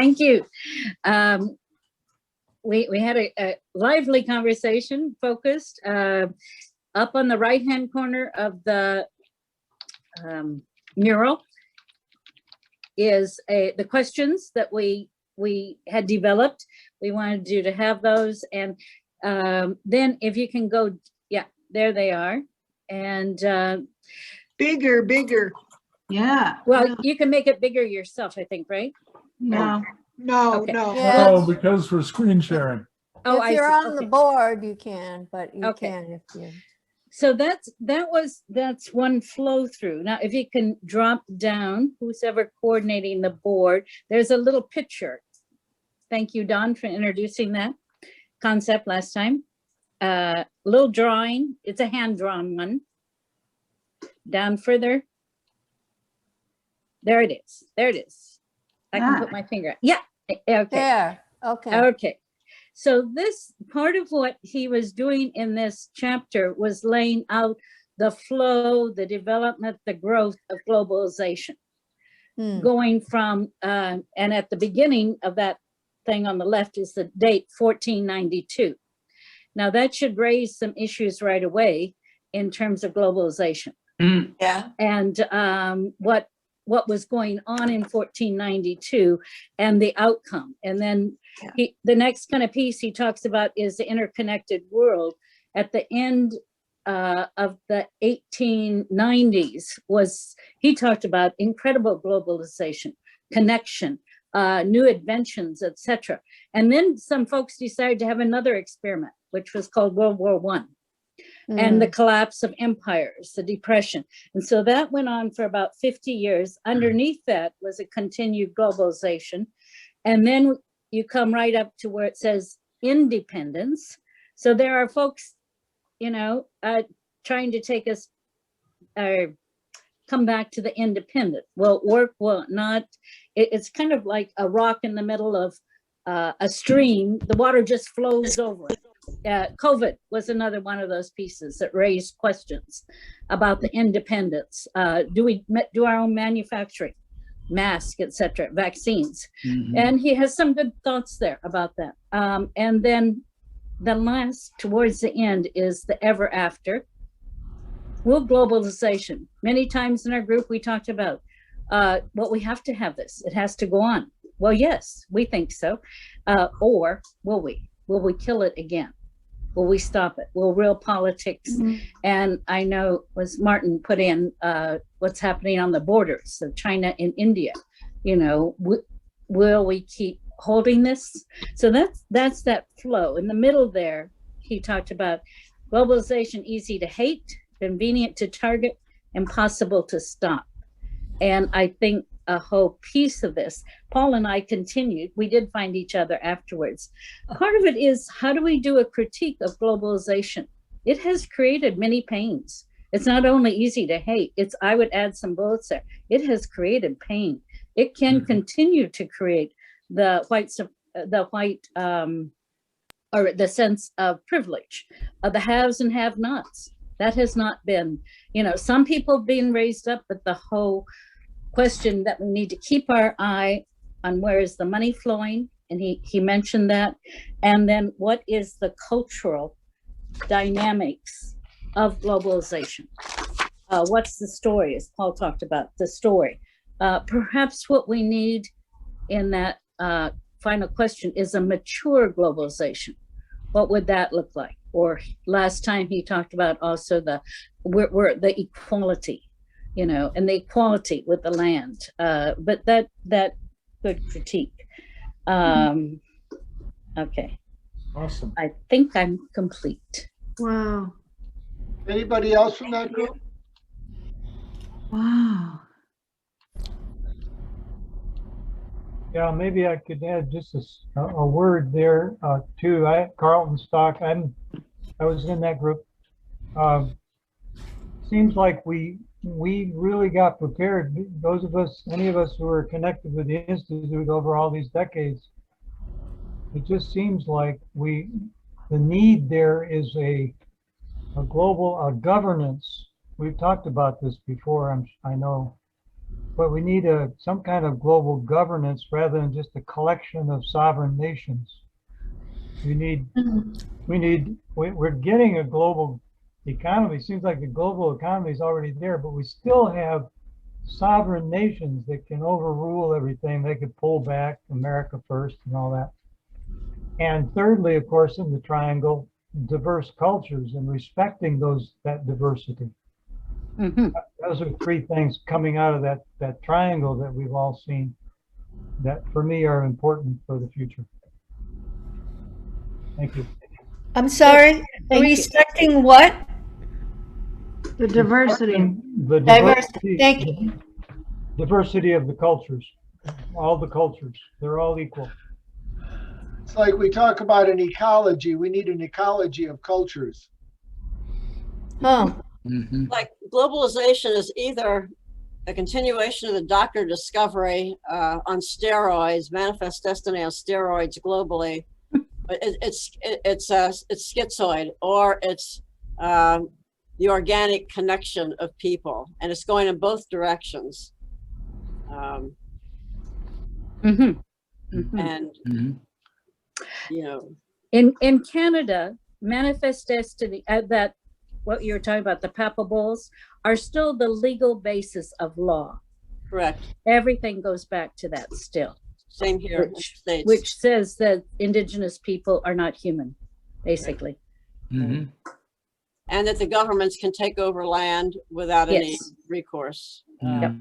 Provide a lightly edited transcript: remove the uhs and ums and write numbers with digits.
Thank you. We had a lively conversation, focused. Up on the right-hand corner of the mural is the questions that we had developed. We wanted you to have those, and then if you can go, yeah, there they are, and bigger. Yeah. well, you can make it bigger yourself, I think, right? No. No, Okay. no. Yeah. No, because we're screen sharing. Oh, If you're I see. on the Okay. board, you can, but you Okay. can if you. So that's one flow through. Now, if you can drop down, who's ever coordinating the board, there's a little picture. Thank you, Don, for introducing that concept last time. Little drawing, it's a hand-drawn one. Down further. There it is. There it is. I can put my finger. Yeah. Okay. There. Okay. Okay. So this part of what he was doing in this chapter was laying out the flow, the development, the growth of globalization. Going from, and at the beginning of that thing on the left is the date 1492. Now that should raise some issues right away in terms of globalization. Yeah. And what was going on in 1492 and the outcome. And then the next kind of piece he talks about is the interconnected world. At the end of the 1890s he talked about incredible globalization, connection, new inventions, etc. And then some folks decided to have another experiment, which was called World War I. And the collapse of empires, the depression. And so that went on for about 50 years. Underneath that was a continued globalization. And then you come right up to where it says independence. So there are folks, trying to take us, come back to the independent. Will it work? Will it not? It's kind of like a rock in the middle of a stream. The water just flows over it. COVID was another one of those pieces that raised questions about the independence. Do we do our own manufacturing, masks, etc., vaccines? And he has some good thoughts there about that. And then the last, towards the end, is the ever after. Will globalization. Many times in our group, we talked about, well, we have to have this. It has to go on. Well, yes, we think so. Or will we? Will we kill it again? Will we stop it? Will real politics? And I know was Martin put in what's happening on the borders of China and India. Will we keep holding this? So that's that flow. In the middle there, he talked about globalization, easy to hate, convenient to target, impossible to stop. And I think a whole piece of this, Paul and I continued, we did find each other afterwards. Part of it is, how do we do a critique of globalization? It has created many pains. It's not only easy to hate, I would add some bullets there. It has created pain. It can continue to create the or the sense of privilege of the haves and have-nots. That has not been, some people being raised up, but the whole question that we need to keep our eye on, where is the money flowing? And he mentioned that. And then what is the cultural dynamics of globalization? What's the story, as Paul talked about, the story? Perhaps what we need in that final question is a mature globalization. What would that look like? Or last time he talked about also the equality, and the equality with the land. But that good critique. Okay. Awesome. I think I'm complete. Wow. Anybody else from that group? Wow. Yeah, maybe I could add just a word there too. Carlton Stock, I was in that group. Seems like we really got prepared. Those of us, any of us who are connected with the Institute over all these decades, it just seems like the need there is a global governance. We've talked about this before, I know, but we need some kind of global governance rather than just a collection of sovereign nations. We're getting a global economy. Seems like the global economy is already there, but we still have sovereign nations that can overrule everything. They could pull back, America first and all that. And thirdly, of course, in the triangle, diverse cultures and respecting that diversity. Those are three things coming out of that triangle that we've all seen that for me are important for the future. Thank you. I'm sorry, Thank you. respecting what? The diversity. The Diversity, thank you. diversity of the cultures, all the cultures, they're all equal. It's like we talk about an ecology. We need an ecology of cultures. Huh, Like globalization is either a continuation of the Dr. Discovery on steroids, Manifest Destiny on steroids globally, but it's schizoid, or it's the organic connection of people, and it's going in both directions. And you know, In Canada, Manifest Destiny, that what you were talking about, the Papa Bowls, are still the legal basis of law. correct. Everything goes back to that still, Same here in the States. which says that Indigenous people are not human, basically. And that the governments can take over land without any Yes. recourse. Yep.